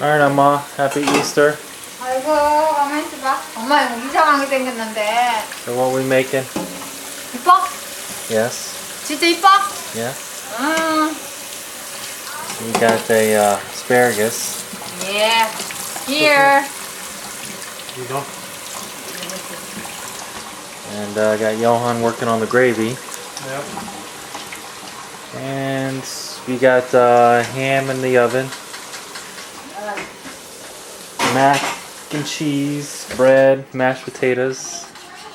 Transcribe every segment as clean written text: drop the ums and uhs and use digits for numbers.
Alright, Emma. Happy Easter. 아이고, 가만히 있어봐. 엄마 이거 이상하게 생겼는데. So what we making? 이뻐? Yes. 진짜 이뻐? Yeah. 응. We got the asparagus. Yeah. Here. You go. And I got Johan working on the gravy. Yep. And we got ham in the oven. Mac and cheese, bread, mashed potatoes.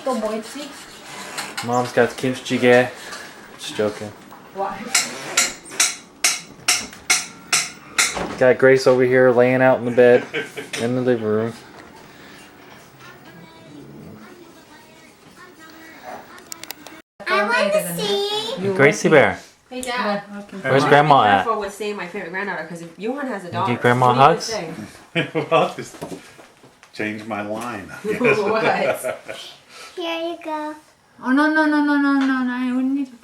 또 뭐 있지? Mom's got the kimchi jjigae. Just joking. 와. Got Grace over here laying out in the bed in the living room. I want to see. Gracie Bear, Hey Dad. where's Grandma at? Careful with saying my favorite granddaughter because if Johan has a daughter. give Grandma what do you hugs? say? Well, I'll just change my line. I guess. What? Here you go. Oh no.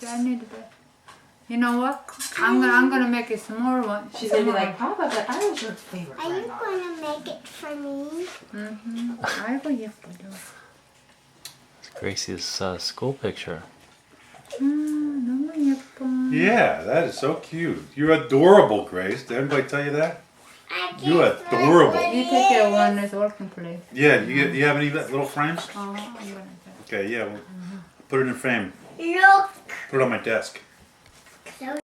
I need it. You know what? I'm gonna make a small one. She's gonna be like, Papa, but I was your favorite Are you granddaughter. going to make it for me? 아이고 예쁘죠. Gracie's school picture. 너무 예뻐. Yeah, that is so cute. You're adorable, Grace. Did anybody tell you that? I can't You put adorable. it You take care of in. one is working place. Yeah, you have any little frames? I'm gonna do. Okay, yeah, well, put it in a frame. Look. Put it on my desk. Close.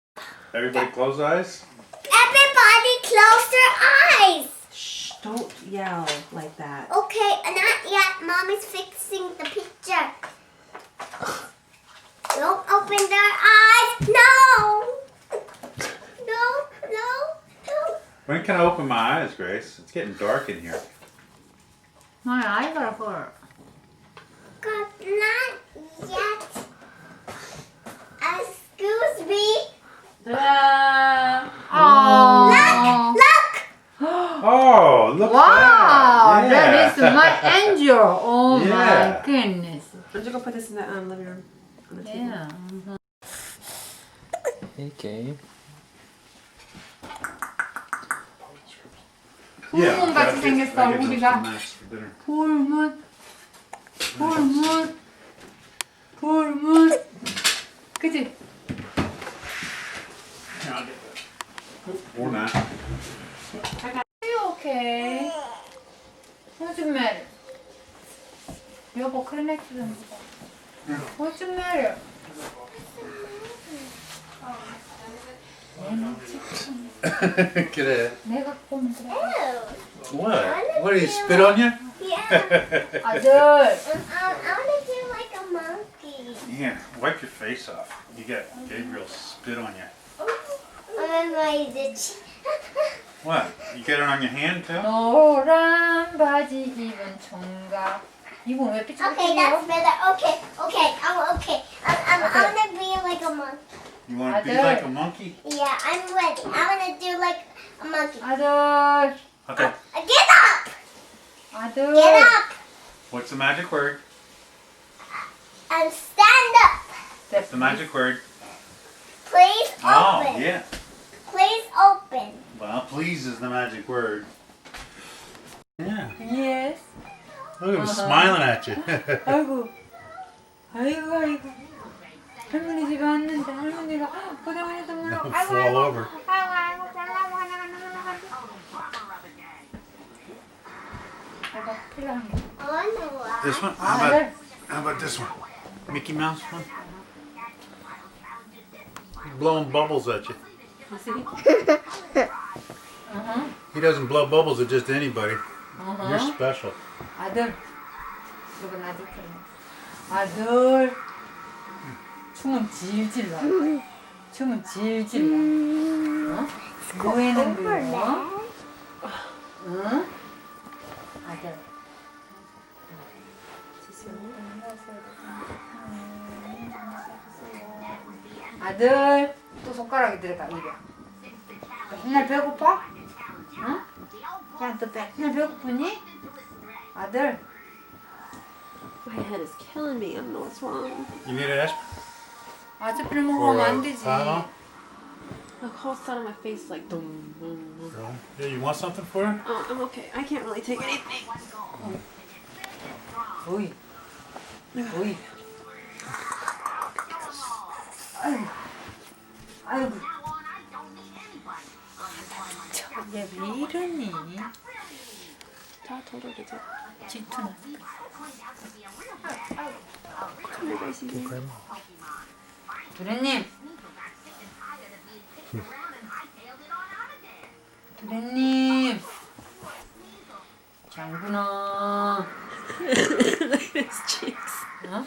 Everybody close eyes. Everybody close their eyes. Shh, don't yell like that. Okay, not yet. Mommy's fixing the picture. Don't open their eyes. No. No. When can I open my eyes, Grace? It's getting dark in here. My eye got hurt. God, not yet. Excuse me. Ta-da! Oh. Look. Oh, look Wow, at that is that. my angel. Oh Yeah. my goodness. I'm just gonna put this in the living room. On the table. Yeah. Hey, Gabe. Yeah, 푸른 같이 생겼어, I give those 우리가. to Max for dinner. 푸른. 그치? Here, I'll get that. Or not. 오케이. What's the matter? 여보, 클리넥스 좀 줘봐. What's the matter? Get it. 내가 보면 그래. Ew. What? What did he spit on you? Yeah. 아들. I want to do like a monkey. Yeah, wipe your face off. You got Gabriel spit on you. And my itch. What? You get it on your hand too? 노란 바지 입은 총각. 이건 왜 Okay, 삐뚤삐뚤해요? that's better. Okay. I'm gonna be like a monkey. You want to be Adele. like a monkey? Yeah, I'm ready. I want to do like a monkey. 아들. Okay. Get up! 아들. Get up! What's the magic word? And stand up. What's the magic word? Please open. Oh, yeah. Please open. Well, please is the magic word. Yeah. Yes. Look at him smiling at you. 아이고. 할머니 집에 왔는데 할머니가 고생하셨다 몰라. Fall over. 아이고 필요한 거. Oh, no. This one? 아들. How about this one? Mickey Mouse one? He's blowing bubbles at you. You see? He doesn't blow bubbles at just anybody. You're special. 아들. 이건 아들 필요. 아들. 춤은 질질 나. 춤은 질질 나. 어? 뭐에는 그거? 응? 아들. 아들. 또 손가락이 들어가 입에. 맨날 배고파? 응? 그냥 또 맨날 배고프니? 아들. My head is killing me. I don't know what's wrong. You need an aspirin? 아스피린 먹으면 안 되지. Tylenol? The whole side of my face is like boom, boom, boom. Yeah, you want something for her? Oh, I'm okay. I can't really take anything. 오이. 오이. 아이고. 아이고. 저게 왜 이러니? 다 덜어지죠. 질투나. 도련님. 도련님. 장군아. Look at his cheeks. 어?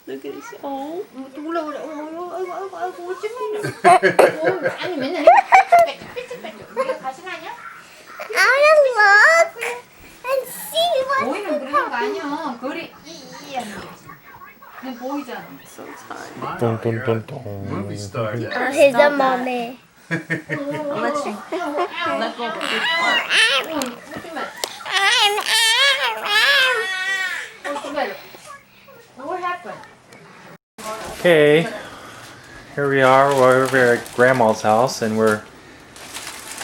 Look at his. Oh. 올라 올라. 아이고 어찌 말이야. 아니 맨날 삐뚤빼뚤. 우리가 가신 아니야? I wanna look and see what. 보이는 그러는 거 아니야. 거리 이 하는 거지. 너 보이잖아. So tired. Smile, Dun, dun, you're dun, a dun. movie star. Oh, he's a mommy. Let you. Let go. 오지 마. 오지 마. What happened? Okay, here we are. We're over at Grandma's house, and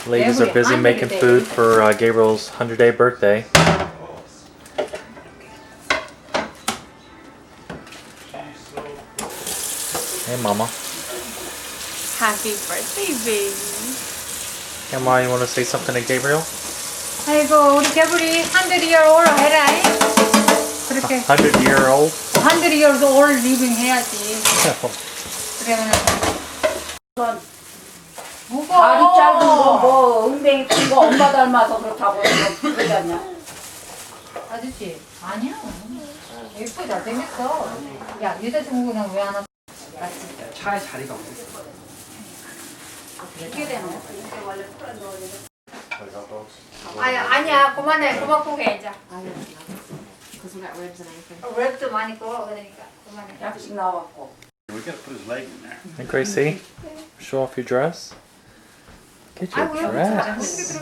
ladies are busy making food for Gabriel's 100-day birthday. Hey, Mama. Happy birthday, baby. Hey, Ma, you want to say something to Gabriel? 아이고 우리 개불이 100year old 해라. 그렇게 100-year-old. 100year old living 해야지. 그러면 무거워. 다리 짧은 거, 뭐, 엉덩이 큰 거 엄마 닮아서 그렇다고 그러지 않냐? 아저씨 아니야. 예쁘 잘생겼어. 야 여자친구는 왜 안 왔어? 같이. 차에 자리가 없어. 어떻게 되는 거야? 아니야 그만해 그만 보게 이제. Because we got ribs and everything. 랩도 많이 구워 그러니까 그만해. 약식 나왔고. We gotta put his leg in there. Hey, Gracie, show off your dress. Get your dress.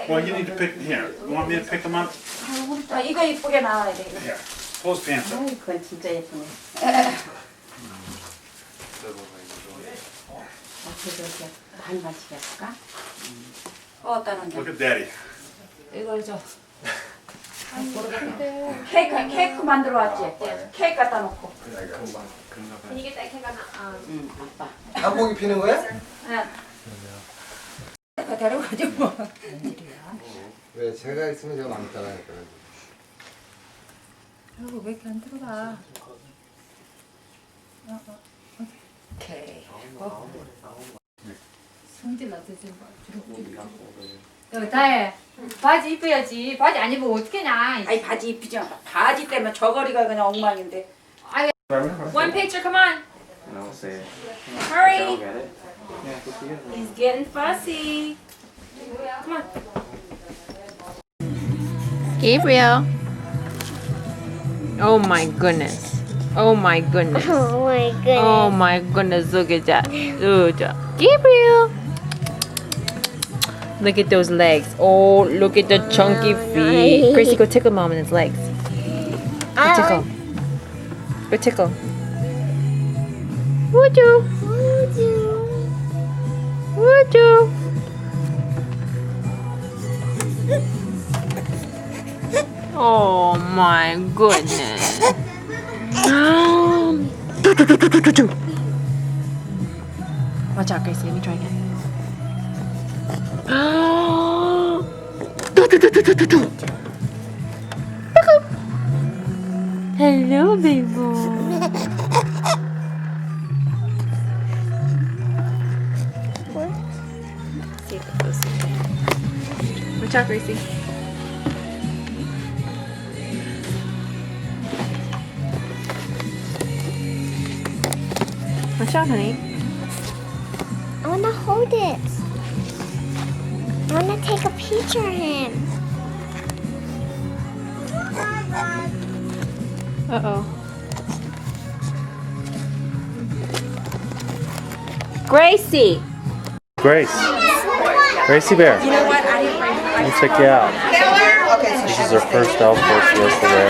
Well, you need to pick here. You want me to pick them up? 아, 이거 이쁘게 나와야 돼. Here. Pull his pants up. 아이, 그건 진짜 예쁘네. 어떻게 이렇게 반반씩 할까? 어떠는데? Look at Daddy. 이걸 줘. 케이크 만들어 왔지? 케이크 갖다 놓고. 이게 딱 해가 나. 응, 아빠. 단봉이 피는 거야? 그 데려가지 뭐. 왜 제가 있으면 제가 많잖아요. 아이고 왜 이렇게 안 들어가? 오케이. 성질 나서 지금 여기 다해. 바지 입어야지. 바지 안 입으면 어떡하냐. 아이, 바지 입히지 마. 바지 때문에 저거리가 그냥 엉망인데. One picture, come on. And I'll say, Hurry. I'll get it. Yeah, go see it. He's getting fussy. Come on. Gabriel. Oh my goodness. Oh my goodness. Oh my goodness. Oh my goodness, look at that. Look at that. Gabriel. Look at those legs. Oh, look at the chunky feet. Gracie, go tickle mom in his legs. Go tickle. Go tickle. Would you? Would you? Oh my goodness. Watch out, Gracie. Let me try again. Hello, baby. See if it goes okay. Watch out, Gracie. Watch out, honey. I want to hold it. I want to take a picture of him. Uh-oh. Gracie! Grace. Gracie Bear. You know what? I didn't bring Let me check you out. This is her first outfit she has to wear.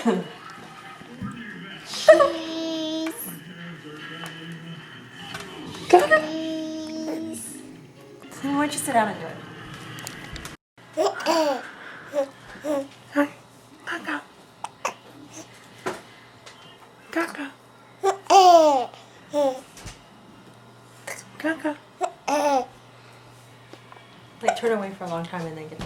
Cheese. Cheese. Why don't you sit down and do it? Like turn away for a long time and then get.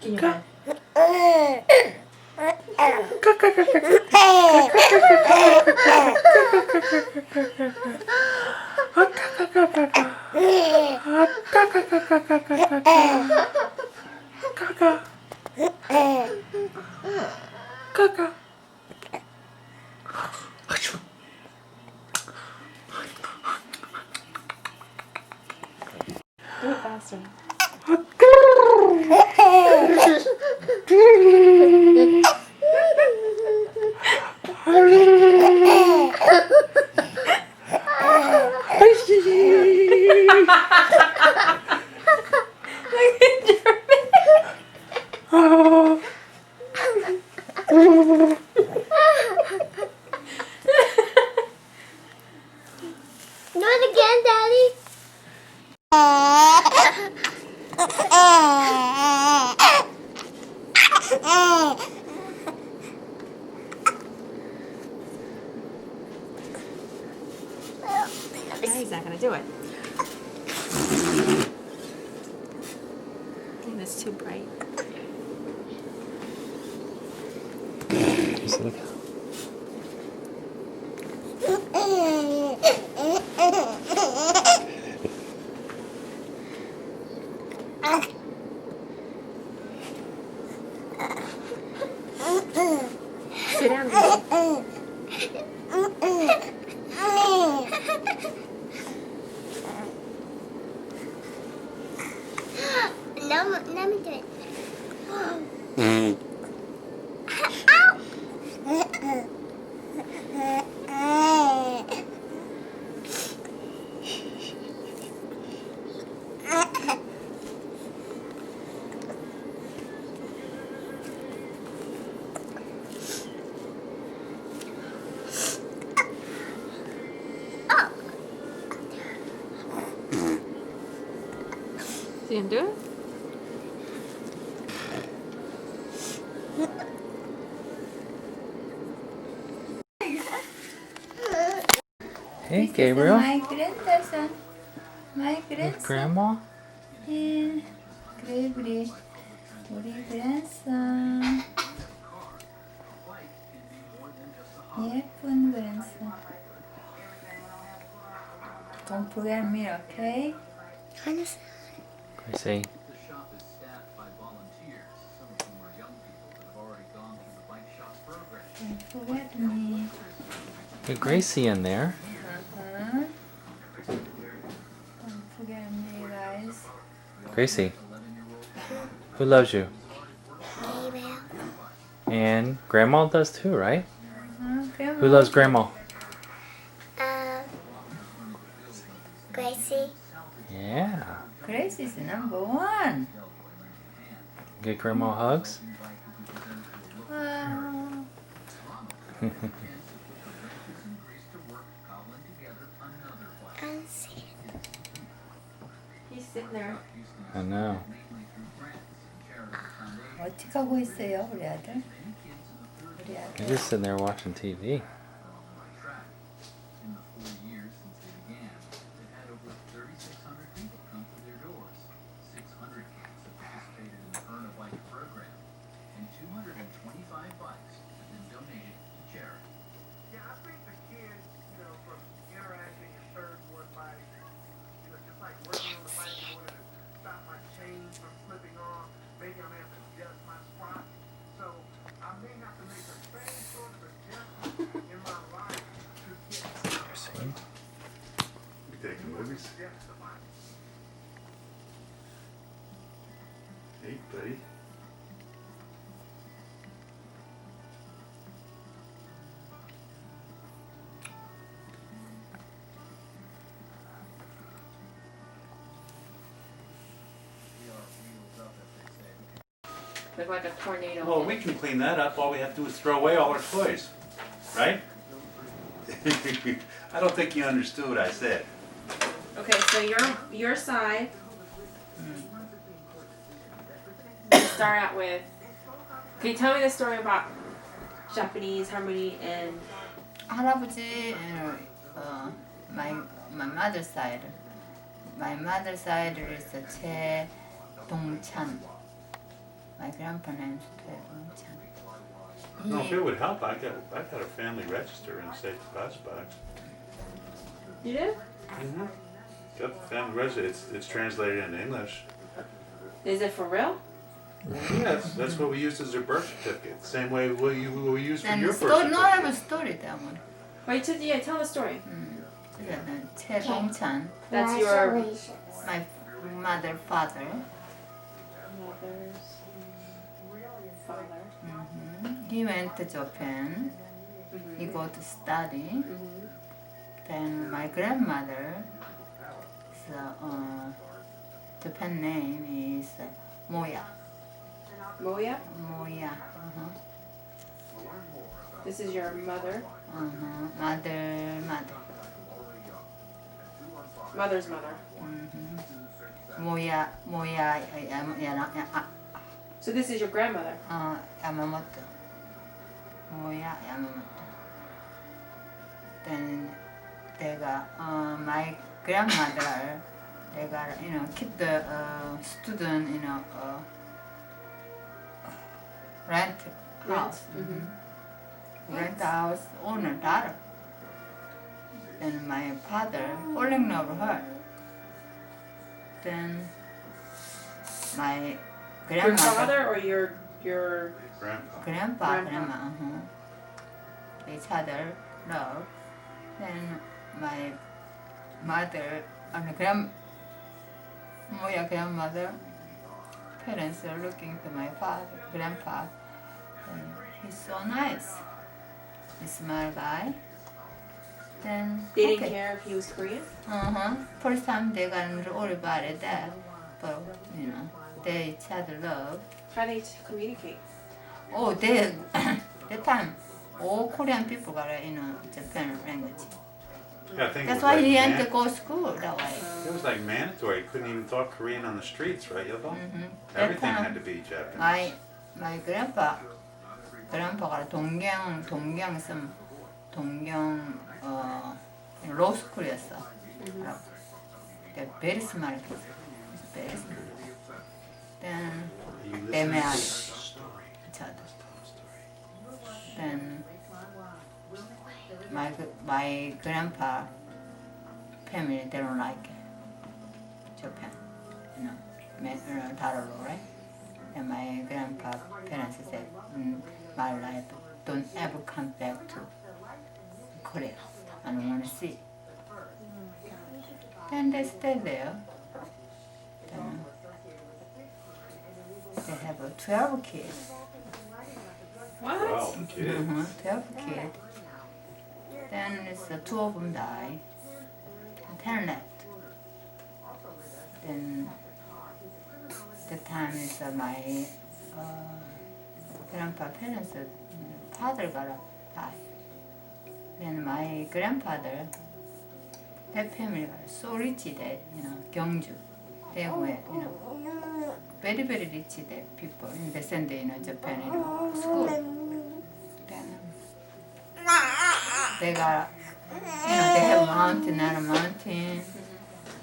Can you go? Do it faster. Do it again, Daddy. He's not gonna do it. I think that's too bright. Just look. Sit down. Let me do it. You can do it? Hey, Gabriel. My grandson. My With grandson. Grandma? 예. 그래 우리 grandson. 예쁜 grandson. Don't forget me, okay? Gracie. Don't forget me. Get Gracie in there. Uh-huh. Don't forget me, guys. Gracie. Who loves you? Gabriel. And Grandma does too, right? Grandma. Who loves Grandma? Gracie. Yeah. Grace is number one. Get Grandma hugs? Wow. He's sitting there. I know. 어떻게 하고 있어요, 우리 아들? 우리 You're 아들. just sitting there watching TV. Taking movies? Hey, buddy. Look like a tornado. Well, we can clean that up. All we have to do is throw away all our toys. Right? I don't think you understood what I said. Okay, so your side. You start out with. Can you tell me the story about Japanese harmony and 할아버지, my mother's side. My mother's side is 최동찬. My grandpa name's 최동찬. No, if it would help, I got a family register in Safe Deposit Box. you do? Mm-hmm. Got the family register. It's translated into English. Is it for real? Yes, that's what we used as a birth certificate. Same way we used for Then your birth story, no, I have a certificate. story that one. Wait, tell the story. 그러니까 최동찬, That's your Congratulations. my mother, father. mother's father. He went to Japan. He go to study. Then my grandmother, Japan name is Moya. Moya. Moya. This is your mother. Mother. Mother's mother. Moya. So this is your grandmother. Yamamoto. Moya Yamamoto. Then my grandmother, they got keep the student rent house. Rent house owner daughter. Then my father falling in love with her. Then my Your grandmother. father or your Grandpa. Grandma. Each other love. Then my mother and grandmother parents are looking to my grandpa. And he's so nice. He smart guy. Then they didn't care if he was Korean? First time they got worried about it that, but they each other love. How do they communicate? Oh, they that time all Korean people got Japan language. Yeah, I think That's it was why like he had to go to school that way. It was like mandatory. You couldn't even talk Korean on the streets, right, Yobo? That Everything time, had to be Japanese. my grandpa가 동경 law school이었어. They're very smart kids. Very smart. Then You they listen to married this story. each other. Then my grandpa family they don't like Japan, Taro, right? And my grandpa parents said, my life don't ever come back to Korea. I don't want to see. Then they stay there. Then they have 12 kids. What? Wow, kids. 12 kids. Then two of them die. 10 left. Then the time is my grandpa parents father got die. Then my grandfather, that family was so rich that Gyeongju, they were very very rich that people they send Japan school. Then they got they have mountain and a mountain,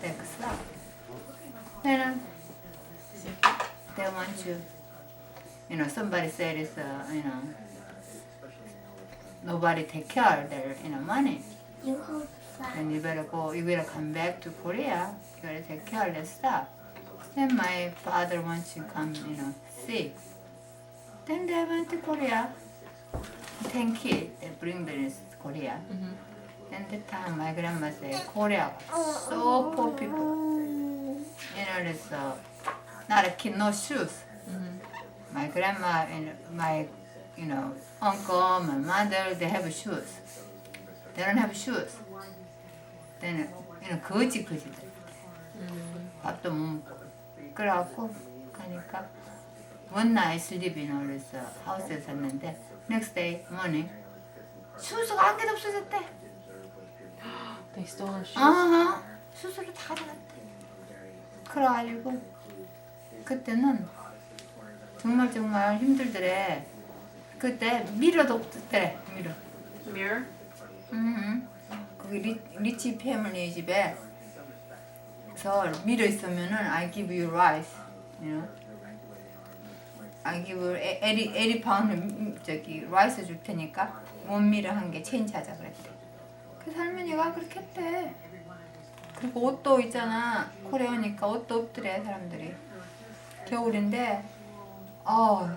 they stuff. Then they want you, somebody said it's nobody take care of their money. And you better come back to Korea, you gotta take care of that stuff. Then my father wants to come, see. Then they went to Korea. 10 kids, they bring them to Korea. And the time my grandma said, Korea was so poor people. There's not a kid, no shoes. My grandma and my, uncle, my mother, they have shoes. They don't have shoes. Then, 거지. 밥도 못 먹고. 그래갖고 가니까 one night sleep in our house에 잤는데 next day morning 수수가 한 개도 없어졌대. They stole her shoes. 아하, 수수를 다 가져갔대. 그래가지고 그때는 정말 힘들더래. 그때 미러도 없었대. 미러. Mirror? 거기 리치 패밀리 집에 그래서 미러 있으면은 I give you rice, you know. I give you 80 파운드 저기 라이스 줄 테니까 원미러 한 개 체인지 하자 그랬대. 그래서 할머니가 그렇게 했대. 그리고 옷도 있잖아. 코레오니까 옷도 없더래 사람들이. 겨울인데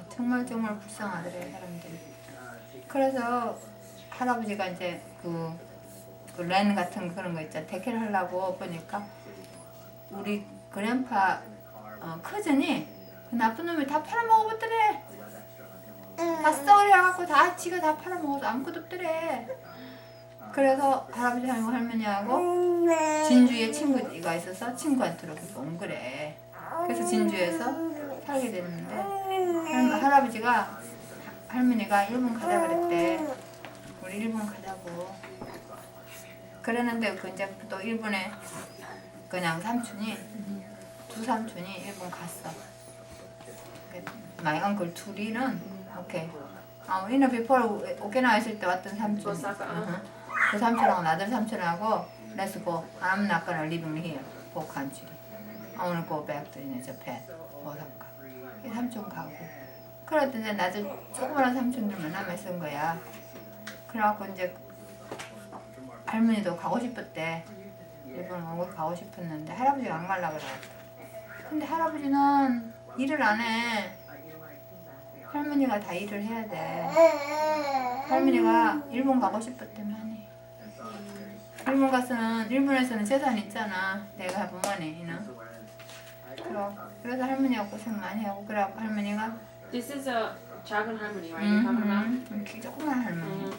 정말 불쌍하더래 사람들이. 그래서 할아버지가 이제 렌 같은 그런 거 있잖아. 데케를 하려고 보니까 우리 그랜파 커즌이 그 나쁜 놈이 다 팔아먹어버렸더래. 다 썩어려갖고 다 지가 다 팔아먹어서 아무것도 없더래. 그래서 할아버지하고 할머니하고 진주에 친구가 있어서 친구한테로 온 그래. 그래서 진주에서 살게 됐는데 할아버지가 할머니가 일본 가자 그랬대. 우리 일본 가자고. 그랬는데 그 이제 또 일본에 그냥 두 삼촌이 일본 갔어. My uncle 둘이는 오케이. in before 오키나와 있을 때 왔던 삼촌. 그 삼촌하고 나들 삼촌하고 let's go. I'm not gonna live here for country. I wanna go back to Japan. 오사카. 이 삼촌 가고. 그러더니 나들 조그마한 삼촌들만 남아 있은 거야. 그래갖고 이제 할머니도 가고 싶었대. 일본 가고 싶었는데 할아버지가 안 가려고 그래. 근데 할아버지는 일을 안 해. 할머니가 다 일을 해야 돼. 할머니가 일본 가고 싶었다면 일본에서는 재산 있잖아. 내가 부모니, 그래서 할머니가 고생 많이 하고 그래갖고 할머니가 This is a 작은 할머니, right? You're talking about? 조그만 할머니.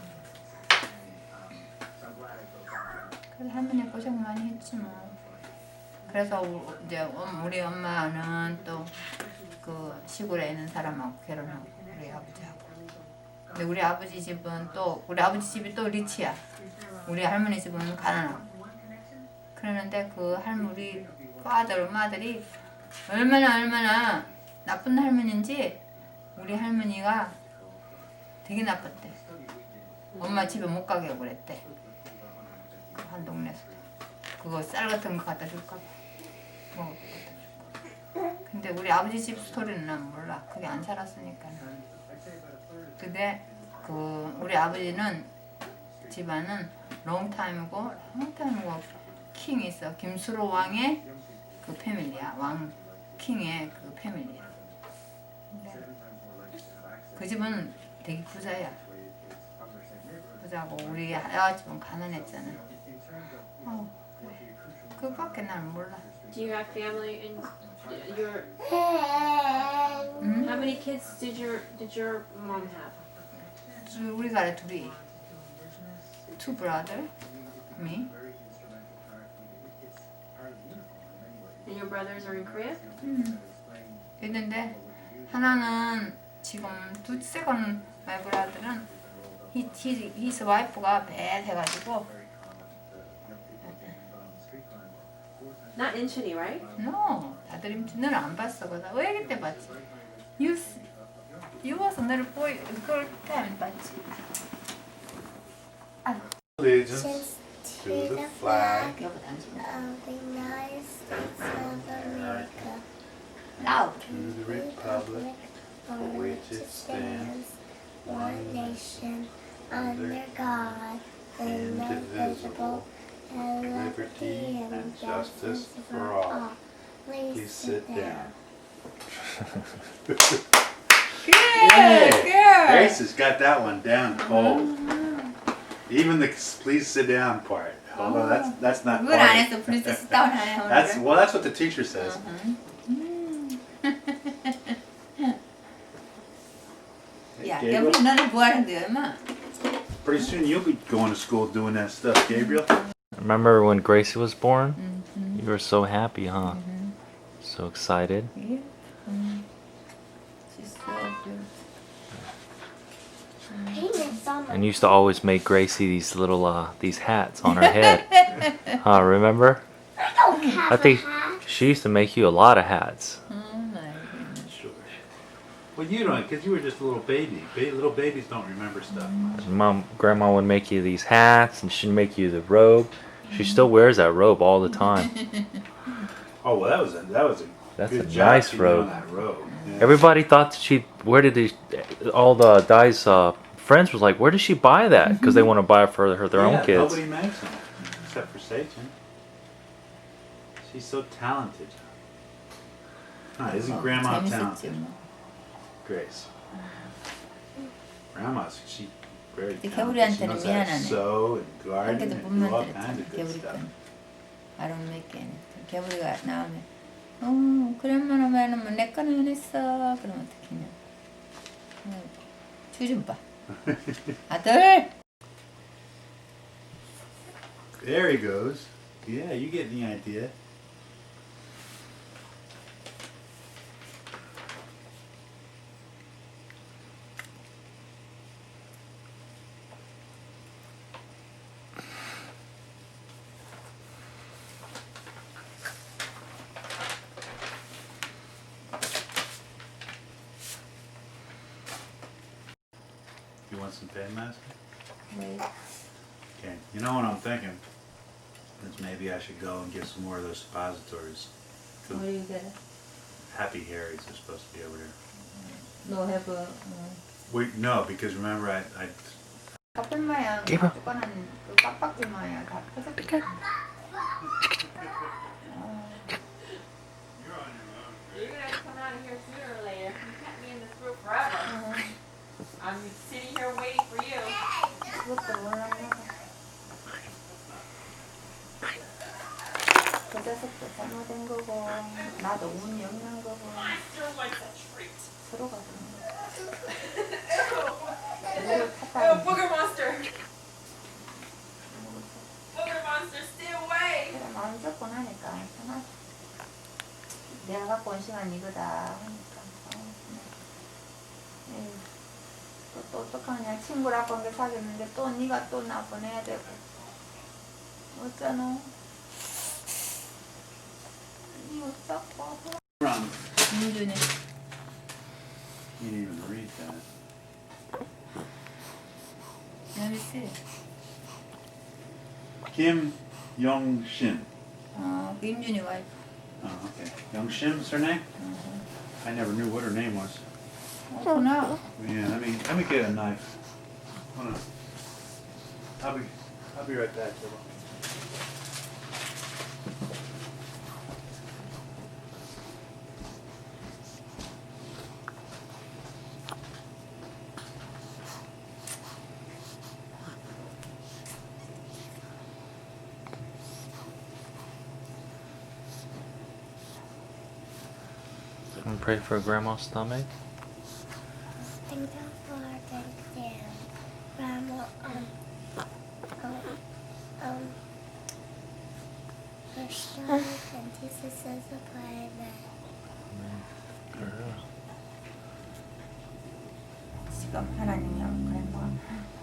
그래서 할머니 고생 많이 했지 뭐. 그래서 이제 우리 엄마는 또 그 시골에 있는 사람하고 결혼하고 우리 아버지하고. 근데 우리 아버지 집은 또 우리 아버지 집이 또 리치야. 우리 할머니 집은 가난하고. 그러는데 그 할머니 아들 엄마들이 얼마나 나쁜 할머니인지 우리 할머니가 되게 나빴대. 엄마 집에 못 가게 하고 그랬대. 그 한 동네에서 그거 쌀 같은 거 갖다 줄까 봐. 뭐 근데 우리 아버지 집 스토리는 난 몰라. 그게 안 살았으니까. 근데 우리 아버지는 집안은 롱타임이고 킹이 있어. 김수로 왕의 그 패밀리야. 왕 킹의 그 패밀리야. 그 집은 되게 부자야. 부자고 우리 아집은 가난했잖아. 그래. 그거밖에 난 몰라. Do you have family in your? How many kids did your mom have? 우리가 둘이. Two brother, me. And your brothers are in Korea? 있는데 하나는 지금 second my brother는 his wife가 bad 해가지고. Not Incheon, right? No, 다들 너를 안 봤어. 왜 그때 봤지? You was 너를 그걸 때문에 봤지. Allegiance to the flag 여보 당신. Of the United States of America. Now. to the republic for which it stands, one nation, under God, indivisible, and liberty and justice for all. Please sit down. Good. Grace has got that one down cold. Even the please sit down part. Although that's not 그걸 안 part. 했어. Please sit down 하네 오늘. That's what the teacher says. 야, Gabriel? 여보 너는 뭐 하는데 엄마? Pretty soon you'll be going to school doing that stuff, Gabriel. Remember when Gracie was born? You were so happy, huh? So excited. Yeah. She's Paint on And used to always make Gracie these little these hats on her head. Remember? I think she used to make you a lot of hats. Sure. Well, you don't, because you were just a little baby. Little babies don't remember stuff much. Grandma would make you these hats, and she'd make you the robe. She still wears that robe all the time. Oh well, that was a That's good a job nice she did on robe. that robe. Yeah. Everybody thought that where did all the Di's friends was like, where does she buy that? Because they want to buy it for their own kids. Nobody makes them except for Satan. She's so talented. Isn't Grandma talented? Grace. Grandma's she very talented. She 개구리한테는 knows how to 미안하네. sew and garden 한개도 and 못 do all 만들었지. kinds of good 개구리 stuff. 건. I don't make any. 개구리가 나오면 그러면은 왜냐면 내 거는 했어. 그러면 어떡하냐. 주좀 봐. 아들. There he goes. Yeah, you get the idea. You want some pen master? Wait. Okay. You know what I'm thinking? Is maybe I should go and get some more of those suppositories. Where do you get it? Happy Harry's are supposed to be over there. No have a. Wait, no, because remember I 카페 모양 깨봐. 조그만 그 빡빡이 모양 다 퍼졌다. You're gonna have to come out of here sooner or later. You can't be in this room forever. I'm sitting here waiting for you. 그것도 몰랐나 봐. 그 자식도 잘못된 거고 나도 운 영향 거고 Still like a treat. 서로가 그런 거. Oh, booger monster! Booger monster, stay away! 그래 마음 잡고 나니까 편하지. 내가 갖고 온 시간 이거다 하니까 또 어떡하냐. 친구라고 한 게 사귀었는데 또 네가 또 나 보내야 되고 어쩌노. 니 어쩌고 Wrong. 민준이 You didn't even read that. Let me see. Kim Young Shin. 민준이 와이프. Oh, okay. Young Shim's her name? I never knew what her name was. 그렇구나. Yeah, let me get a knife. Hold on. I'll be right back. And pray for Grandma's stomach. Thank you for thank you. Grandma, her stomach and Jesus is a private. 지금 하나님이 그래 뭐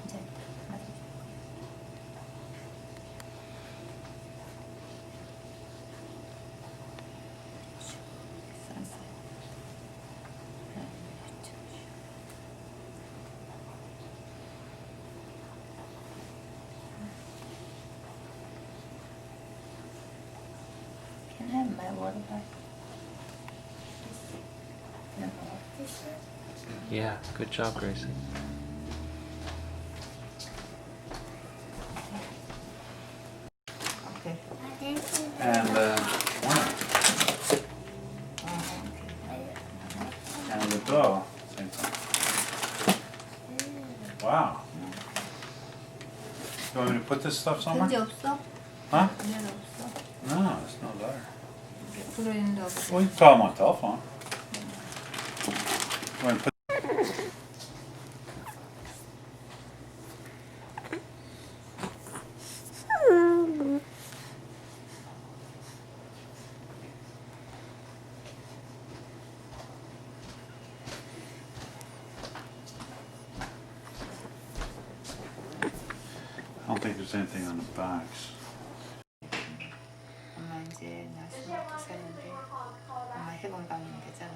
이제 Can I have my water back? Yeah, good job, Gracie. Okay. And and the doll, same thing. Wow. You want me to put this stuff 편지 somewhere? 없어? Huh? 편지 없어? No, it's not there. 들어있는데 없어. Well, you can call him on telephone. You want to put don't think there's anything on the box. 엄마 이제 나 수학도 사는데 엄마 해본 가면 되잖아.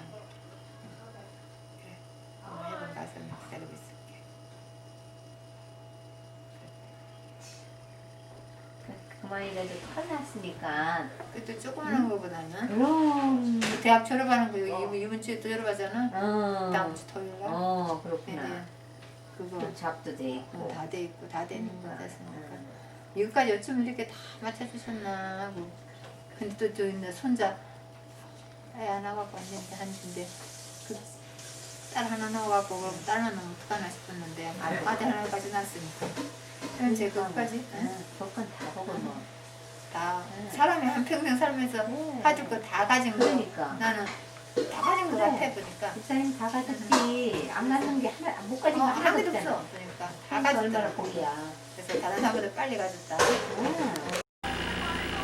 그래. 엄마 해본 가서 기다리고 있을게. 그만이라도 커났으니까. 그때 조그마한 거보다는 그럼. 대학 졸업하는 거 이번 주에 또 졸업하잖아. 다음 주 토요일 날. 그렇구나. 네. 그거 또 잡도 돼 있고. 다 돼 있고 다 되는 거 됐으니까 여기까지 어쩜 이렇게 다 맞춰주셨나 하고 근데 또 있는 손자 애 하나 갖고 왔는데 한인데 그 딸 하나 넣어갖고 그럼 딸 하나 넣으면 어떡하나 싶었는데 아들 하나까지 낳았으니까 그럼 제가 그까지 조건 다 보고 뭐. 다 사람이 한평생 살면서 가질 거 다 가진 거 그러니까. 나는 다 가진 거 같아 보니까 집사님 다 가졌지. 안 가는 게 하나, 못 가진 거 한 하나도 개도 없잖아. 없어 그러니까 다 얼마나 가졌더라고 복이야. 그래서 다른 사람보다 빨리 가졌다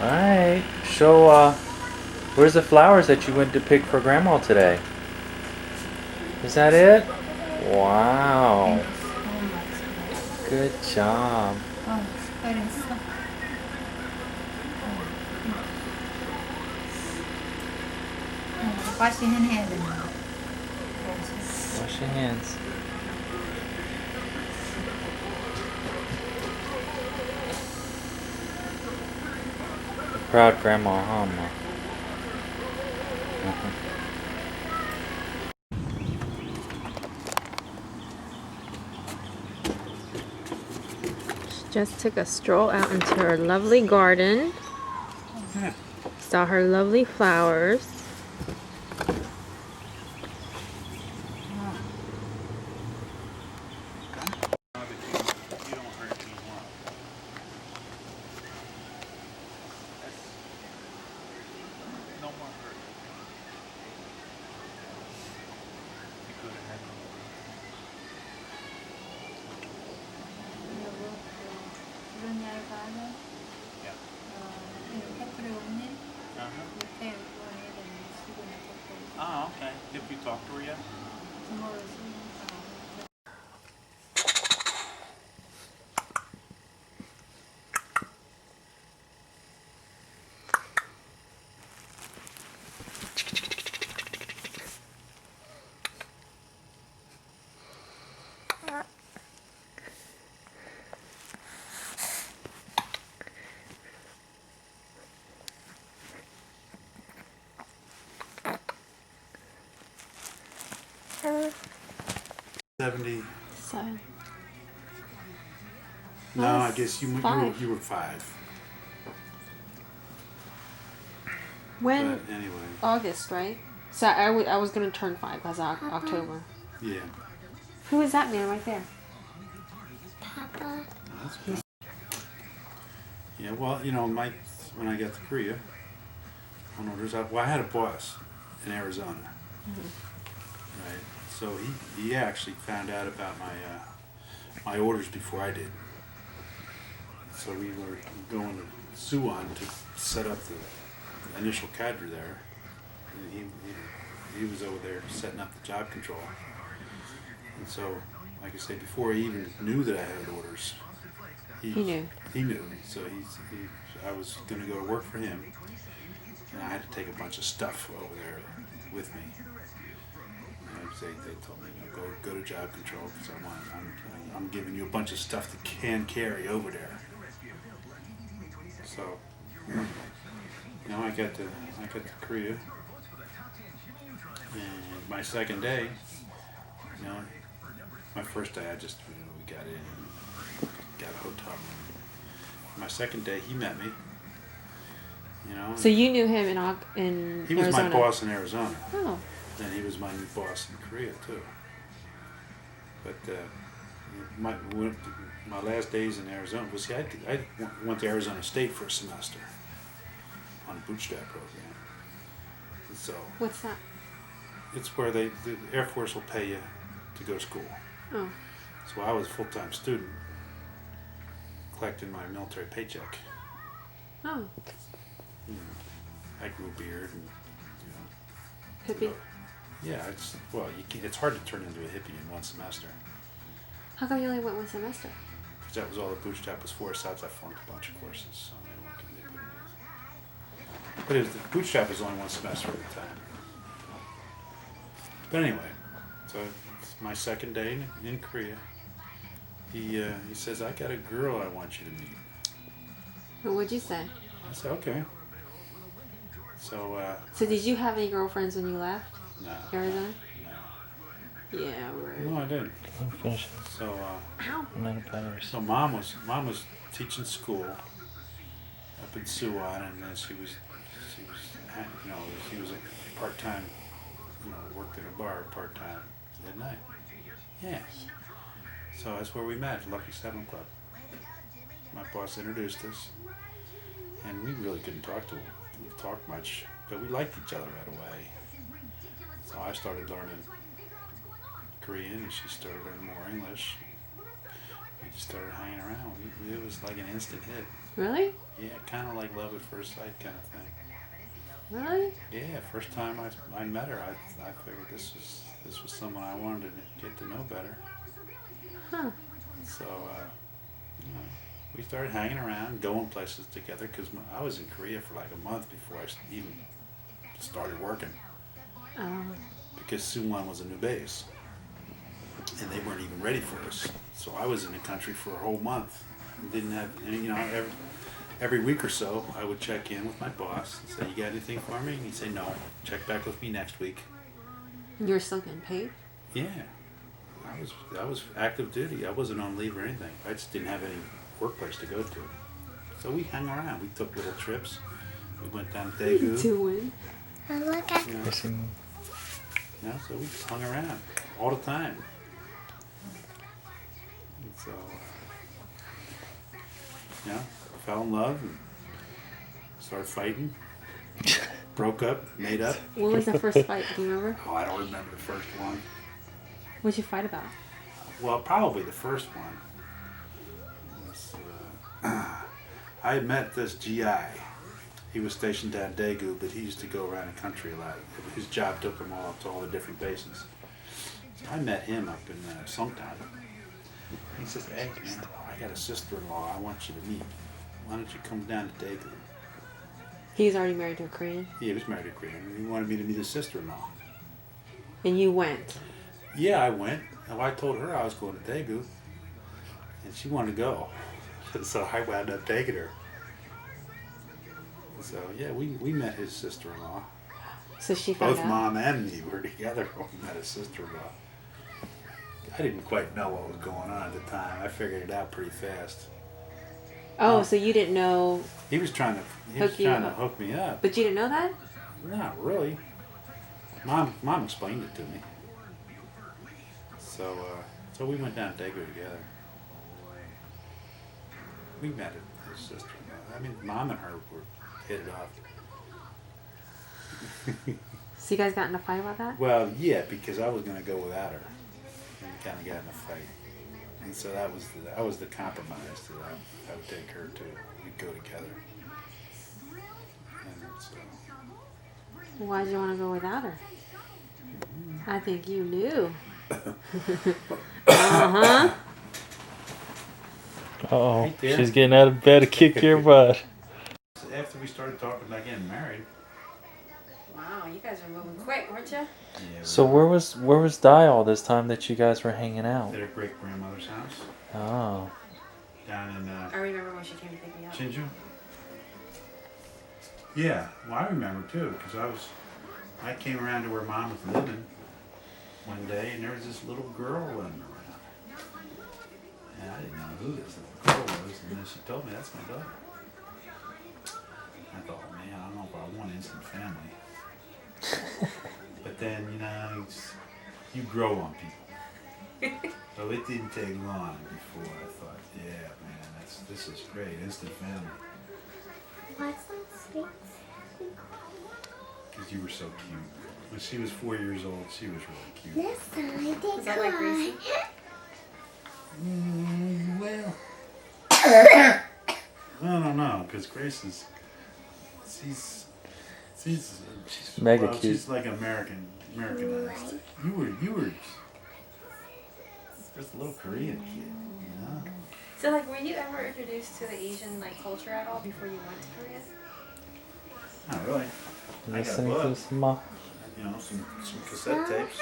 Alright, so where's the flowers that you went to pick for Grandma today? Is that it? Wow, good job. 잘했어 과시는 해야 된다 Wash your hands. Proud Grandma, huh, Ma? Just took a stroll out into her lovely garden. Saw her lovely flowers. 그런 얇아는 페프리온이 밑에 원에 되는 수분에 덮고 Oh, okay. Have you talked to her yet? 주먹을 쓰는 Uh, 70. So, No, I guess you were 5. When But anyway, August, right? So I was gonna turn 5 because October. yeah. Who is that man right there? Papa. That's good. Yeah, well, you know, when I got to Korea, I had a boss in Arizona. Right. So he actually found out about my orders before I did. So we were going to Suwon to set up the initial cadre there. And he was over there setting up the job control. And so, like I say, before he even knew that I had orders, He knew. He knew. So I was going to go to work for him, and I had to take a bunch of stuff over there with me. They told me, go to job control because I'm giving you a bunch of stuff that can carry over there. So, you know, I got to Korea, and my second day, you know, my first day we got in, got a hotel room. My second day, he met me. You know. So you knew him in He was Arizona. my boss in Arizona. Oh. And he was my new boss in Korea too. But my last days in Arizona was I went to Arizona State for a semester on a bootstrap program. And so What's that? it's where the Air Force will pay you to go to school. Oh. So I was a full-time student collecting my military paycheck. Oh. You know, I grew a beard and Hippie. yeah, it's hard to turn into a hippie in one semester. How come you only went one semester? because that was all the bootstrap was for. Besides, I flunked a bunch of courses, so they couldn't. But the bootstrap was only one semester at a time. But anyway, so it's my second day in Korea. He says, I got a girl I want you to meet. What'd you say? I said, okay. So, So did you have any girlfriends when you left no. Arizona? No. Yeah, right. No, I didn't. Finish it. So, I'm not a better. so mom was teaching school up in Suwon, and then she was a part-time, worked at a bar part-time at night. Yeah. So that's where we met, Lucky 7 Club. My boss introduced us, and we really couldn't talk much, but we liked each other right away. So I started learning Korean, and she started learning more English. We just started hanging around. It was like an instant hit. Really? Yeah, kind of like love at first sight kind of thing. Really? Yeah, first time I met her, I figured this was someone I wanted to get to know better. Huh. So, we started hanging around, going places together, because I was in Korea for like a month before I even started working. Oh. Because Suwon was a new base, and they weren't even ready for us. So I was in the country for a whole month. Didn't have any, every week or so, I would check in with my boss and say, "You got anything for me?" And he'd say, "No. Check back with me next week." You were still getting paid? Yeah, I was active duty. I wasn't on leave or anything. I just didn't have any workplace to go to. So we hung around. We took little trips. We went down to Daegu. What are you doing? Look at So we hung around all the time. And so, fell in love and started fighting. Broke up, made up. What was the first fight? Do you remember? Oh, I don't remember the first one. What'd you fight about? Well, probably the first one. Was, I had met this GI. He was stationed down Daegu, but he used to go around the country a lot. His job took him all to all the different bases. So I met him up in Songtan. He says, "Hey, man, I got a sister-in-law I want you to meet. Why don't you come down to Daegu?" He's already married to a Korean? He was married to a Korean. He wanted me to meet his sister-in-law. And you went? Yeah, I went. Now, I told her I was going to Daegu, and she wanted to go. So I wound up taking her. So, yeah, we met his sister-in-law. So she found Both out? Mom and me were together when we met his sister-in-law. I didn't quite know what was going on at the time. I figured it out pretty fast. Oh, so you didn't know... He was trying to hook me up. But you didn't know that? Not really. Mom explained it to me. So we went down to Daegu together. We met his sister-in-law. I mean, Mom and her were hit it off. So you guys got in a fight about that? Well, yeah, because I was going to go without her. And we kind of got in a fight. And so that was the compromise that I would take her to. We'd go together. And so, Why'd you want to go without her? I think you knew. Uh-huh. Uh-oh. Right there. She's getting out of bed to kick your butt. after we started talking about getting married. Wow, you guys are moving quick, weren't you? Yeah, So where was Di all this time that you guys were hanging out? at her great grandmother's house Oh. down in I remember when she came to pick me up. Shinju. Yeah, well, I remember too, because I came around to where Mom was living one day, and there was this little girl running around. And I didn't know who this little girl was, and then she told me, that's my daughter. I thought, man, I don't know if I want instant family. But then, you grow on people. So it didn't take long before I thought, yeah, man, this is great, instant family. What's that sweet? Because you were so cute. When she was 4 years old, she was really cute. This side, they Is that like Gracie? Well, I don't know, because Grace is, she's mega cute. She's like Americanized. You were just a little Korean kid, So, like, were you ever introduced to the Asian like culture at all before you went to Korea? Not really. I got a Listening book. to some You know, some cassette tapes.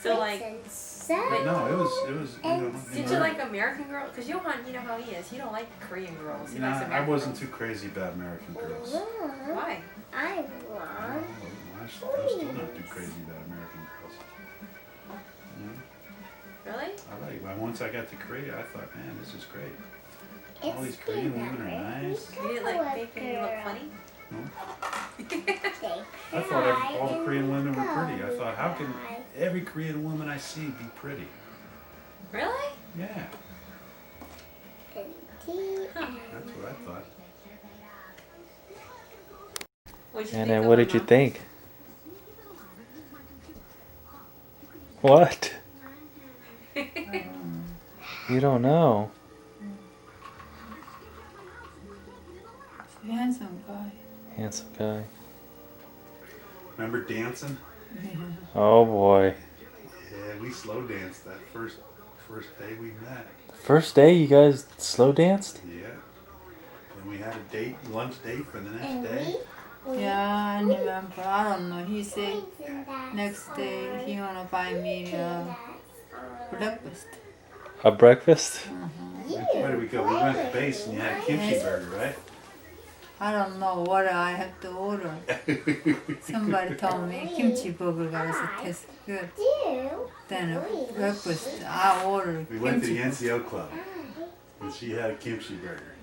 So, like, But no, it was you know. did you like American girls? Because Johan, you know how he is. He don't like Korean girls. He likes Nah, American I wasn't girls. too crazy about American girls. Why? I I'm still not too crazy about American girls. You know, Really? I like. Well, once I got to Korea, I thought, man, this is great. All these Korean women are nice. You didn't like think you look funny? No. I thought all the Korean women were pretty. I thought, how can every Korean woman I see be pretty? Really? Yeah, that's what I thought. What'd you And think then of what them, did you Mom? think? What? You don't know. Handsome guy. Handsome guy. Remember dancing? Oh boy. Yeah, we slow danced that first day we met. First day you guys slow danced? Yeah. And we had a date, lunch date for the next day. Yeah, I remember. I don't know. He said next day he wanna buy me breakfast. A breakfast? Where did we go? We went to base and you had a kimchi burger, right? I don't know what I have to order. Somebody told me kimchi burger guys taste good. Then breakfast I ordered We went to the kimchi. NCO club and she had a kimchi burger.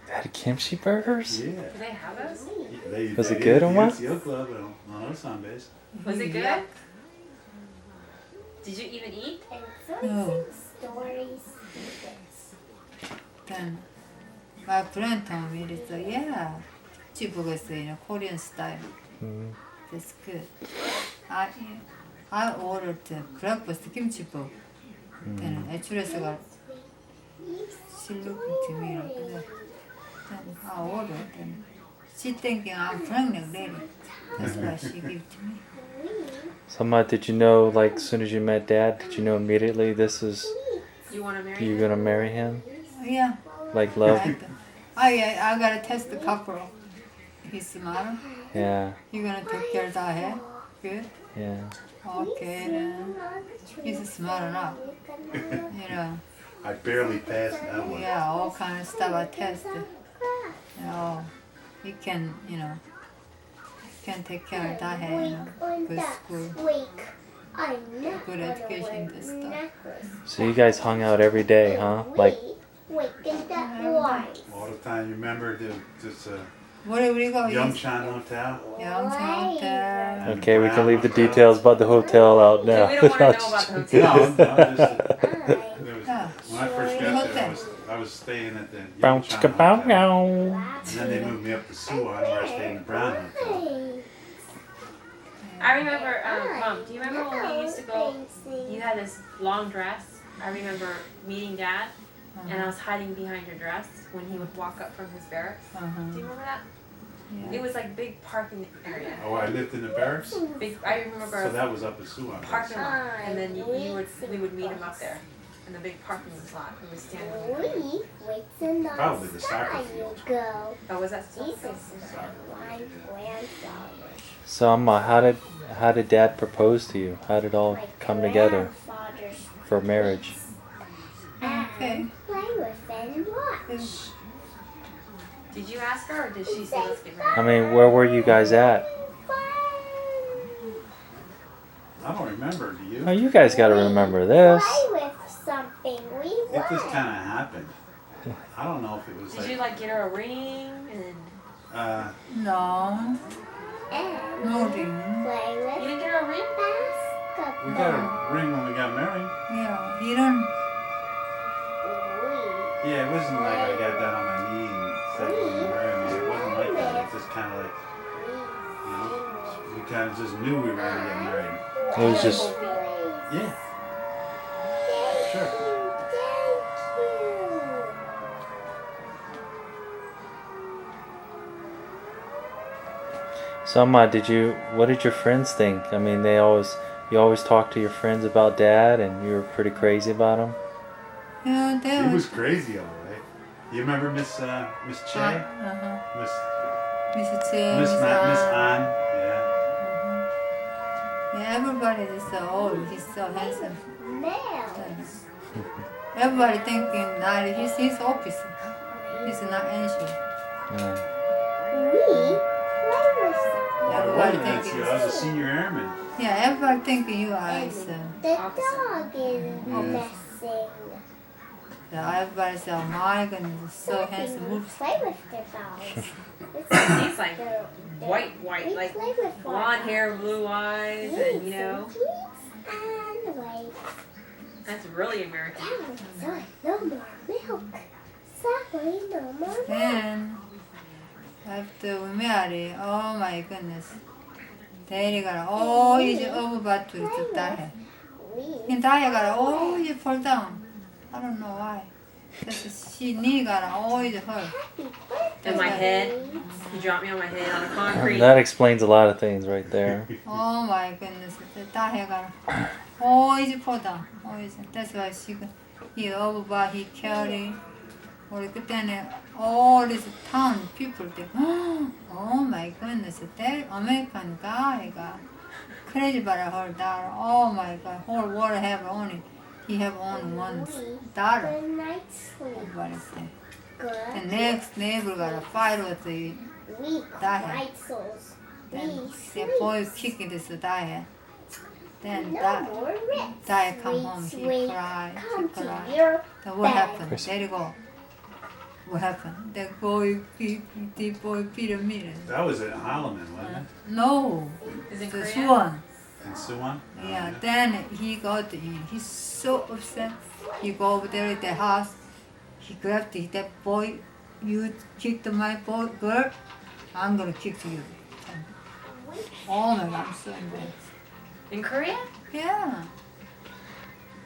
They had kimchi burgers? Yeah. Do they have those? Was They it did good, at the Oma? NCO club on Osan base. Was it good? Yeah. Did you even eat? No. Then my friend told me it's like, yeah, kimchi burger is Korean style. Mm. That's good. I ordered the breakfast kimchi burger. Then 애출에서가 she looked to me like that. Then I ordered. Then she thinking I'm pregnant lady. That's why she gave to me. So Ma, did you know, like, as soon as you met Dad, did you know immediately this is, You want to marry you him? gonna marry him? Yeah. Like love? I gotta test the couple. He's smart. Yeah, You gonna take care of that hair? Good. yeah. Okay then. He's smart enough. You know. I barely passed that one. Yeah, all kind of stuff I tested. You know, he can, can take care of that hair, good school, good education, this stuff. So you guys hung out every day, huh? Like, All the time. You remember this Where we go? Yongchan Hotel? Youngstown Hotel. okay, we can leave the details about the hotel out now. We don't want to know about the hotel. No, there was, Yeah. when I first got there, Hotel. I was staying at the Bow Yongchan chicka bow Hotel. now. And then they moved me up to Suwon where I stayed in the Brown Hotel. I remember, Mom, do you remember when we used to go, you had this long dress? I remember meeting Dad, and I was hiding behind your dress when he would walk up from his barracks. Do you remember that? Yeah. It was like big parking area. Oh, I lived in the barracks? So Big, I remember that was up at Suwon. parking lot, and then we would meet him up there in the big parking lot. We would stand there. Probably the soccer field. Oh, was that still? So Ma, how did Dad propose to you? How did it all come together for marriage? Okay. Did you ask her, or did she say let's get married? I mean, where were you guys at? I don't remember, do you? Oh, you guys gotta remember this. It just kind of happened. I don't know if it was Did you like get her a ring and? No. No ring. You didn't get her a ring? we got a ring when we got married. Yeah, you don't. Yeah, it wasn't like I got down on my knee and said, "Will you marry me?" It wasn't like that. It just kind of like, we kind of just knew we were going to get married. It was just, Yeah. Sure. so Ma, what did your friends think? I mean, you always talk to your friends about Dad, and you were pretty crazy about him? Yeah, they He was crazy, all right. You remember Miss Che? Uh-huh. Miss Mrs. Che, Miss Miss Miss Ann. Ann. Yeah. Yeah, everybody is so old. He's so handsome. Nails. Yes. Everybody thinking that he's his office. He's not ancient. Yeah. We play with them. I Everybody was thinking. I was a senior airman. Yeah, everybody thinking you are. The dog is missing. So everybody say, oh my goodness, so handsome. We play with the dogs. He's like white, We like play with blonde hair, blue eyes, and you know, and white. that's really American. Sorry, no more milk. Sorry, no more milk. Then after we marry, oh my goodness. 대리가 always over to the diet. And diet got always fall down. I don't know why. Because she knee got always hurt. And my head, he dropped me on my head on the concrete. That explains a lot of things right there. Oh my goodness. The diet got always fall down. Always. That's why he over he carry. 우리 그때는 all this town people think, oh my goodness, that American guy got crazy about her daughter. Oh my God, whole world have only he have only one daughter. Good night sleep. Everybody say. Good. The next neighbor got a fight with the Weak diet. white souls. Then We the sleep. boy kicking this diet. Then No more rest. diet come Sweet, home, he sweet. cried, she Come to cried. your Then what bed. happened? There you go. What happened? The boy Peter Miller. That was at Holloman, wasn't No, Is it the Korea? swan. it? In Suwon? Yeah, then he got in. He's so upset. He go over there at the house. He grabbed that boy. You kicked my boy, girl. I'm gonna kick you. Oh my God, I'm so embarrassed. In Korea? Yeah.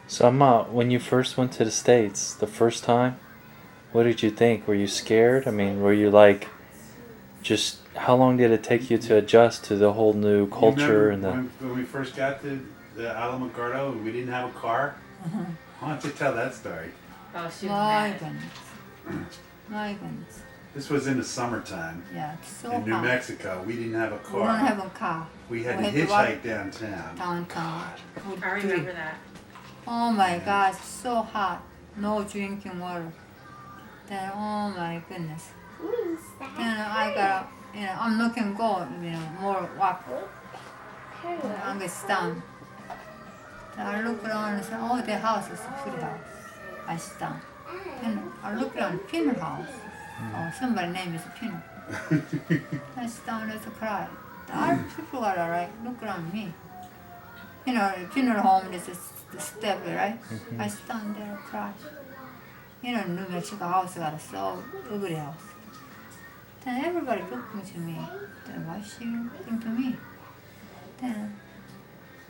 So, Amma, when you first went to the States, the first time, what did you think? Were you scared? I mean, were you like, just, how long did it take you to adjust to the whole new culture and the... When we first got to the Alamogordo and we didn't have a car? Why don't you tell that story? Oh, she was My mad. goodness. My goodness. This was in the summertime Yeah, it's so in New hot. Mexico. We didn't have a We don't car. have a car. We had we to had to walk hitchhike downtown. Downtown. I remember that. Oh my God, it's so hot. No drinking water. Then, oh my goodness. Then I got, I'm looking go, more walk. I get down. Then I look around and say, oh, the house is a pretty house. I sit down. Then I look around, Pinner house. Oh, somebody name is Pinner. I sit down, there's a cry. The other people are alright, look around me. Funeral home, there's the step, right? I stand there and cry. New Mexico house got a so ugly house. Then everybody looking to me. Then why she looking to me? Then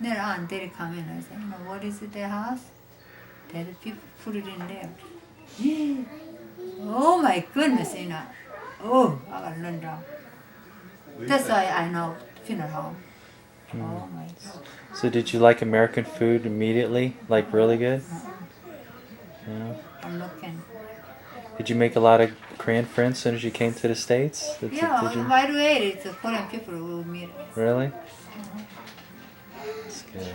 their aunt did come in. I said, what is it, their house? Then the people put it in there. Oh my goodness, Oh, I got run down. That's why I know funeral home. Oh my God. So did you like American food immediately? Like really good? Yeah. I'm looking. Did you make a lot of Korean friends as soon as you came to the States? Did you? By the way, it's the Korean people who will meet us. Really? That's good.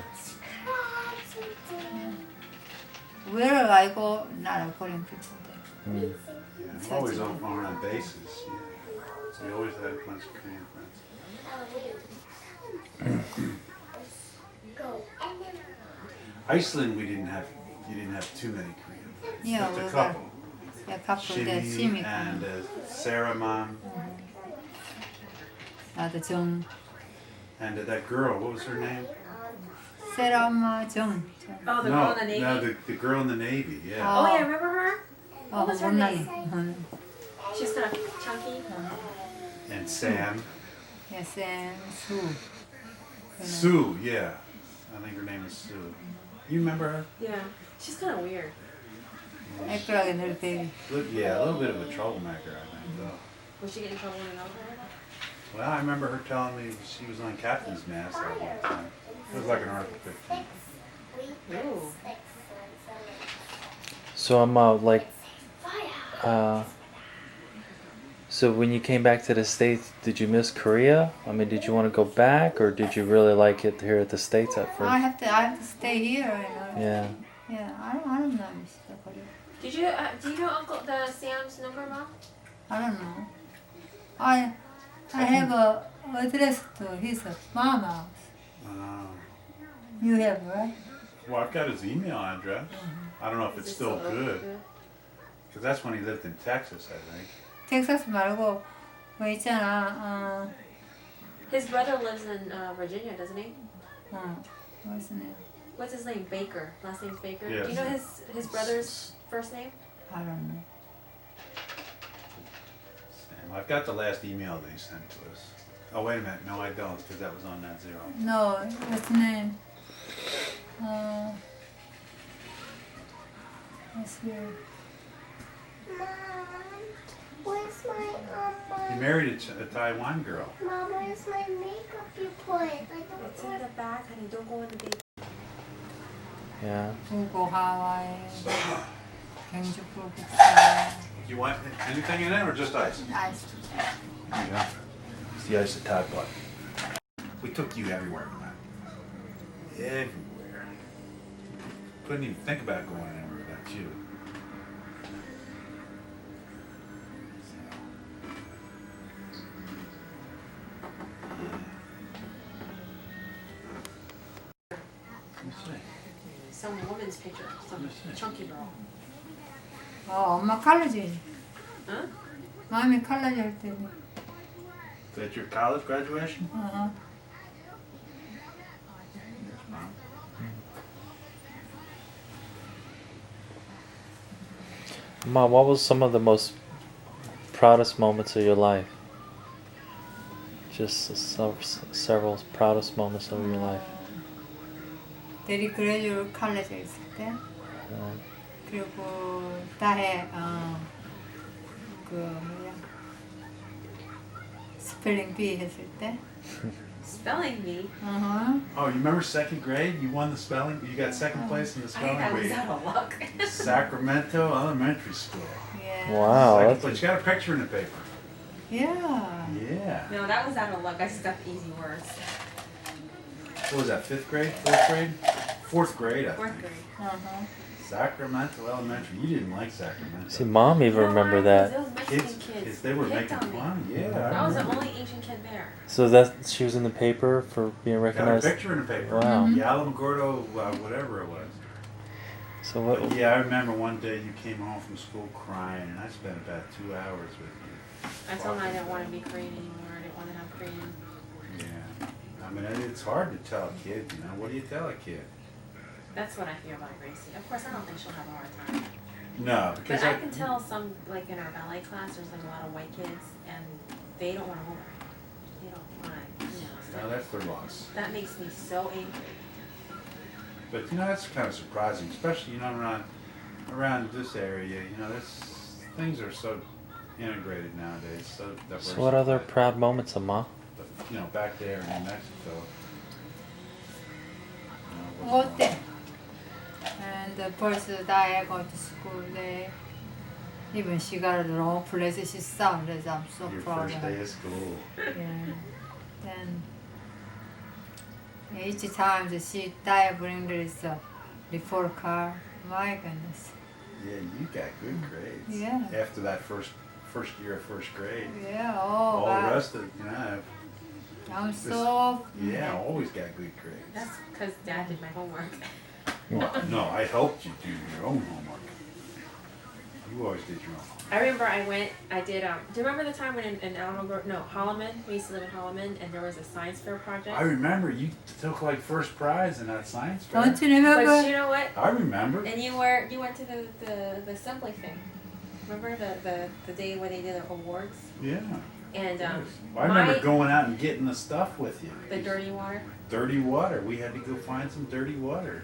Where I go, not a Korean people there. Mm. Yeah, I'm always on bases. Yeah. So we always had a bunch of Korean friends. Iceland, you didn't have too many Korean friends. Yeah, Just we a got couple. a couple there, Shimi Shimi and Sarah Mom Jung. and that girl. What was her name? Sarah Jung. Oh, the girl in the Navy? No, the girl in the Navy. Yeah. Oh, yeah, remember her? Oh, was her name? She's kind of chunky. And Sam. Yes, and Sue. Sue. Yeah. I think her name is Sue. You remember her? Yeah. She's kind of weird. Act like a little baby. Yeah, a little bit of a troublemaker, I think, though. Was she getting in trouble in the military? Well, I remember her telling me she was on captain's mast all the time. It was like an Article 15. Ooh. So I'm so when you came back to the States, did you miss Korea? I mean, did you want to go back, or did you really like it here at the States at first? I have to stay here. Yeah. Yeah, I don't know Mr. Korea. Do you know Uncle Sam's number, Mom? I don't know. I have a address to his mom house. You have, right? Well, I've got his email address. I don't know if it's still good. Because that's when he lived in Texas, I think. 텍사스 말고 뭐 있잖아. His brother lives in Virginia, doesn't he? What's his name? What's his name? Baker. Last name's Baker. Yes. Do you know his brother's first name? I don't know. Sam, I've got the last email that he sent to us. Oh, wait a minute. No, I don't, because that was on that zero. No, what's his name? Let's see. Mom, where's my He married a Taiwan girl. Mom, where's my makeup you put? It's in the bag, honey. Don't go in the bag. Yeah. 부고 하와이, 경주부 국사, Do you want anything in it or just ice? 아이스. Yeah. It's the ice at Tide Pod. We took you everywhere, man. Everywhere. Couldn't even think about going anywhere without you. Some woman's picture. Some chunky girl. 엄마 칼라지. Huh? 마음이 칼라지 할 때는. Is that your college graduation? Mom, what was some of the most proudest moments of your life? Just several proudest moments of your life. 대리 그레듀얼 칼라지에 있을 때. 그리고 다해 그 뭐야 스펠링 비 했을 때. Spelling bee? Oh, you remember second grade? You won the spelling. You got second place in the spelling I bee. was out of luck. Sacramento Elementary School. Yeah. Wow. Second place. You got a picture in the paper. Yeah. Yeah. No, that was out of luck. I stuck easy words. What was that? Fifth grade? Fourth grade? Fourth grade, I Fourth think. grade. Sacramento Elementary. You didn't like Sacramento. See, Mom even remember that. Those Mexican kids. They were picked making on me. fun. Yeah. I was the only Asian kid there. So that she was in the paper for being Got a recognized. picture in the paper. Wow. Yalamagordo, whatever it was. So what? But yeah, I remember one day you came home from school crying, and I spent about 2 hours with you. I told him I didn't want to be Korean anymore. I didn't want to have Korean. Yeah. I mean, it's hard to tell a kid, you know. What do you tell a kid? That's what I fear about Gracie. Of course, I don't think she'll have a hard time. No, But because I can tell some, like in our ballet class, there's like a lot of white kids, and they don't want to hold her. They don't want to, you know. no, that's their loss. That makes me so angry. But you know, that's kind of surprising, especially you know around this area. You know, things are so integrated nowadays, so diverse. So what other proud moments of Mom? But, you know, back there in New Mexico. 어때? And 벌써 다해 go to school day. Even she got a long place she started. I'm so Your proud first of day her. of school. Yeah. Then each time that she died bring this report card. My goodness. Yeah, you got good grades. Yeah. After that first year of first grade. Yeah. Oh All God. the rest of you know. I'm so. Yeah, I always got good grades. That's because Dad did my homework. Well, no, I helped you do your own homework. You always did your own homework. I remember I did, do you remember the time when in Holloman, we used to live in Holloman, and there was a science fair project? I remember you took like first prize in that science fair. Don't you remember? But you know what? I remember. And you went to the assembly thing. Remember the day where they did the awards? Yeah. And I remember going out and getting the stuff with you. the dirty water. Dirty water. We had to go find some dirty water.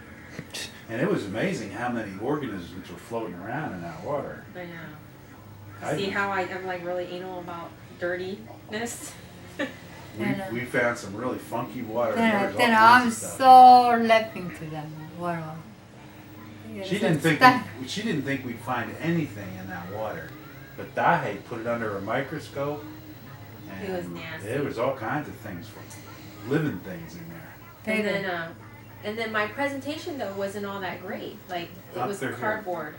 And it was amazing how many organisms were floating around in that water. I know. See how I'm like really anal about dirtiness? We found some really funky water. Then There was all I'm kinds of stuff. so laughing to them. Wow. She didn't think we'd find anything in that water, but Dahe put it under a microscope, and It was nasty. there was all kinds of things, living things in there. And then my presentation though wasn't all that great. Like it Oh, was they're here. cardboard.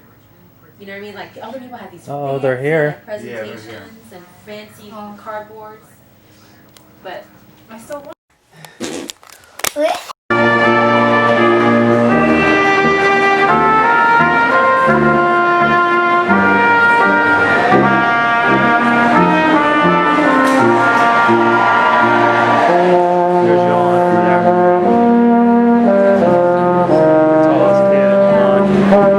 You know what I mean? Like other people had these Oh, they're here. fancy Yeah, they're here. presentations and fancy cardboards. But I still want There's Johan over there. Tallest kid.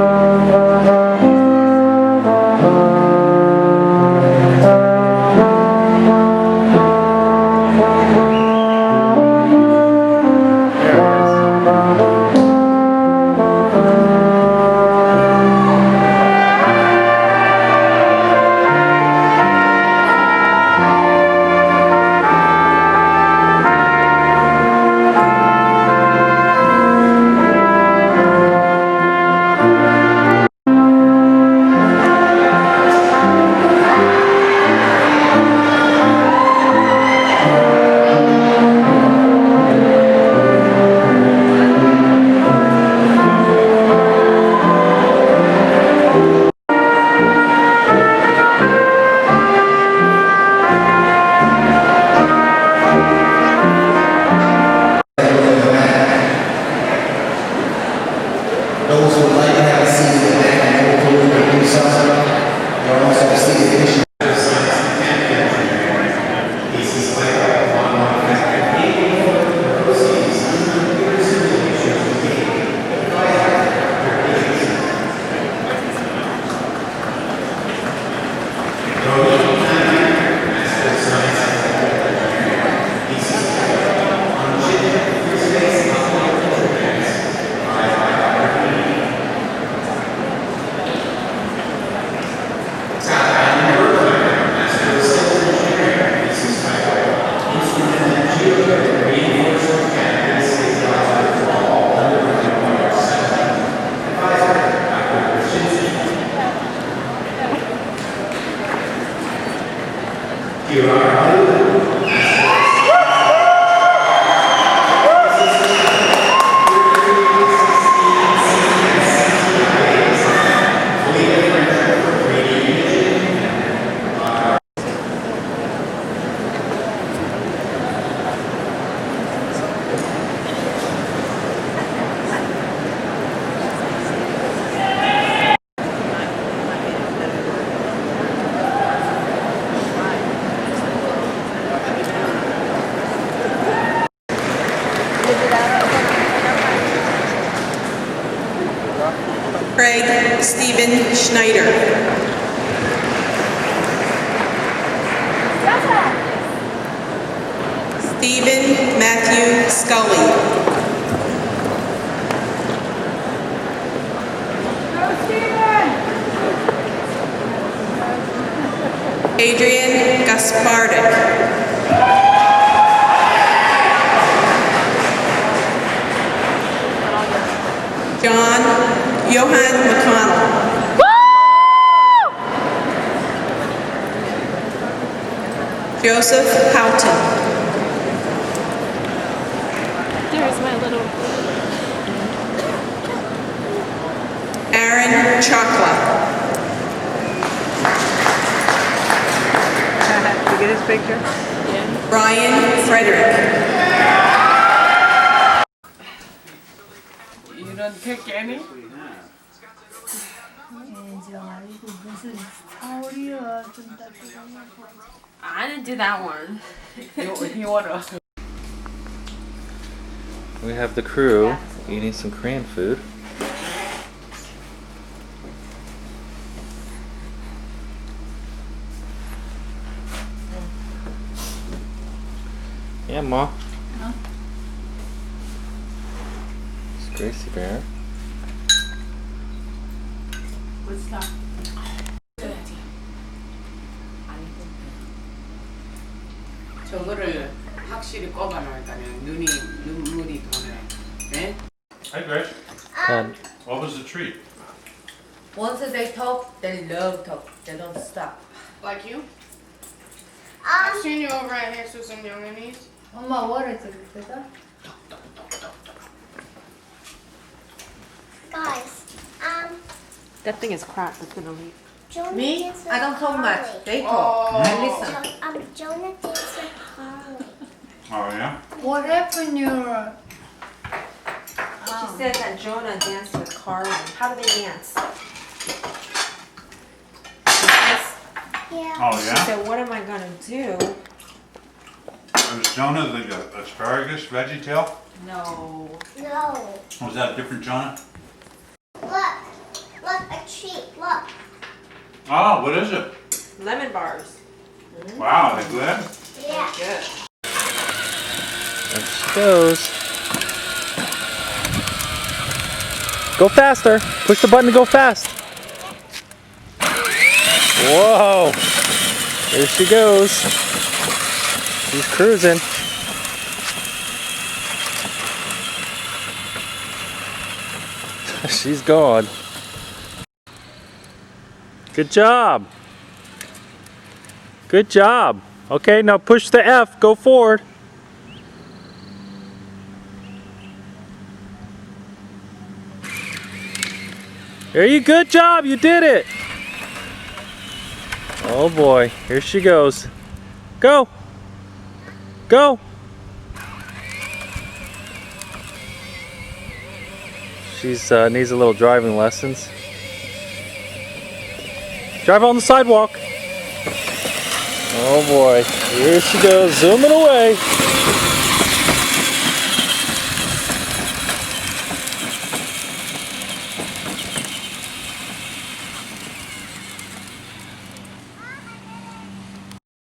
There it is. Those who would like to have a seat in the back and move forward and do something, there are also seated issues. Craig Stephen Schneider. Stephen Matthew Scully. Adrian Gaspardic. Johan McConnell. Joseph Houghton. There's my little. Aaron Chakla. You get his picture? Brian Frederick. You don't pick any? I didn't do that one. You wanna? We have the crew eating some Korean food. Yeah, Ma. Huh? It's Gracie Bear. Good stuff. 저거를 확실히 꼽아놓으니까 눈물이 도네. 네? Hi, Grace. Dad. What was the treat? Once they talk, they love talk. They don't stop. Like you? I've seen you over at Jesus and Youngini's. 엄마 월에 찍었어? Guys, That thing is cracked. It's gonna leak. Jonah Me? dance with I don't talk much. Carly. They talk. I listen. Jonah dance with Carly. Oh yeah? What happened your She said that Jonah danced with Carly. How do they dance? Yeah. Oh She yeah? said, what am I gonna do? Was Jonah the asparagus veggie tail? No. No. Was that a different Jonah? Look, a treat. Look. Oh, what is it? Lemon bars. Wow, they good? Yeah. Good. There she goes. Go faster. Push the button to go fast. Whoa. There she goes. She's cruising. She's gone. Good job. Good job. Okay, now push the F. Go forward. There you good job. You did it. Oh boy. Here she goes. Go. Go. She's needs a little driving lessons. Drive on the sidewalk. Oh boy. Here she goes, zooming away.